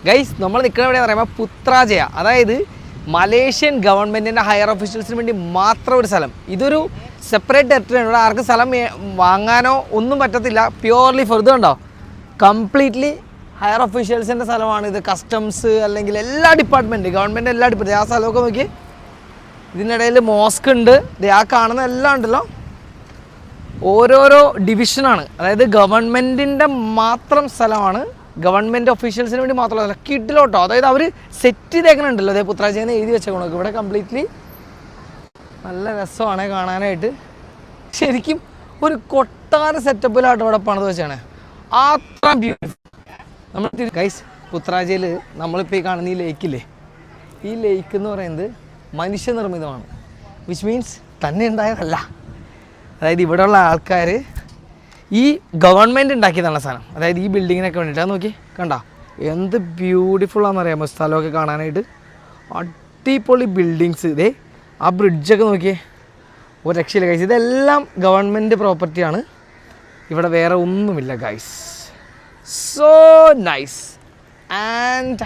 Guys നമ്മൾ നിൽക്കുന്ന എവിടെയാണെന്ന് പറയുമ്പോൾ പുത്രാജയ, അതായത് മലേഷ്യൻ ഗവൺമെൻറ്റിൻ്റെ ഹയർ ഒഫീഷ്യൽസിന് വേണ്ടി മാത്രം ഒരു സ്ഥലം. ഇതൊരു സെപ്പറേറ്റ് ടെറിട്ടറിയാണ്. ഇവിടെ ആർക്കും സ്ഥലം വാങ്ങാനോ ഒന്നും പറ്റത്തില്ല. പ്യുവർലി ഫോർ ഇത് കണ്ടോ, കംപ്ലീറ്റ്ലി ഹയർ ഒഫീഷ്യൽസിൻ്റെ സ്ഥലമാണ് ഇത്. കസ്റ്റംസ് അല്ലെങ്കിൽ എല്ലാ ഡിപ്പാർട്ട്മെൻറ്റ്, ഗവൺമെൻറ് എല്ലാ ഡിപ്പാർട്ട്മെൻറ്റ്, ആ സ്ഥലമൊക്കെ നോക്കി. ഇതിനിടയിൽ മോസ്ക് ഉണ്ട്. ആ കാണുന്ന എല്ലാം ഉണ്ടല്ലോ, ഓരോരോ ഡിവിഷനാണ്. അതായത് ഗവൺമെൻറ്റിൻ്റെ മാത്രം സ്ഥലമാണ്, ഗവൺമെൻറ് ഒഫീഷ്യൽസിന് വേണ്ടി മാത്രമല്ല. കിഡിലോട്ടോ, അതായത് അവർ സെറ്റ് ചെയ്തേക്കണുണ്ടല്ലോ. അതേ പുത്രാജയെന്ന് എഴുതി വെച്ചേക്കണം. ഇവിടെ കംപ്ലീറ്റ്ലി നല്ല രസമാണ് കാണാനായിട്ട്. ശരിക്കും ഒരു കൊട്ടാര സെറ്റപ്പിലായിട്ട് ഇവിടെ പണിത് വെച്ചാണ്. അത്ര ബ്യൂട്ടിഫുൾ. നമ്മൾ ഗൈസ് പുത്രാജയിൽ നമ്മളിപ്പോൾ ഈ കാണുന്ന ഈ ലേക്കില്ലേ, ഈ ലേക്ക് എന്ന് പറയുന്നത് മനുഷ്യനിർമ്മിതമാണ്. വിച്ച് മീൻസ് തന്നെ ഉണ്ടായതല്ല. അതായത് ഇവിടെയുള്ള ആൾക്കാർ ഈ ഗവൺമെൻറ് ഉണ്ടാക്കിയതാണ് സാധനം. അതായത് ഈ ബിൽഡിങ്ങിനൊക്കെ വേണ്ടിയിട്ട്. അത് നോക്കി കണ്ടോ, എന്ത് ബ്യൂട്ടിഫുള്ളാണെന്ന് അറിയാമോ സ്ഥലമൊക്കെ കാണാനായിട്ട്. അടിപൊളി ബിൽഡിങ്സ്. ഇതേ ആ ബ്രിഡ്ജൊക്കെ നോക്കിയേ, ഒരു രക്ഷയില്ല ഗൈസ്. ഇതെല്ലാം ഗവൺമെൻറ് പ്രോപ്പർട്ടിയാണ്. ഇവിടെ വേറെ ഒന്നുമില്ല ഗൈസ്. So nice. ആൻഡ്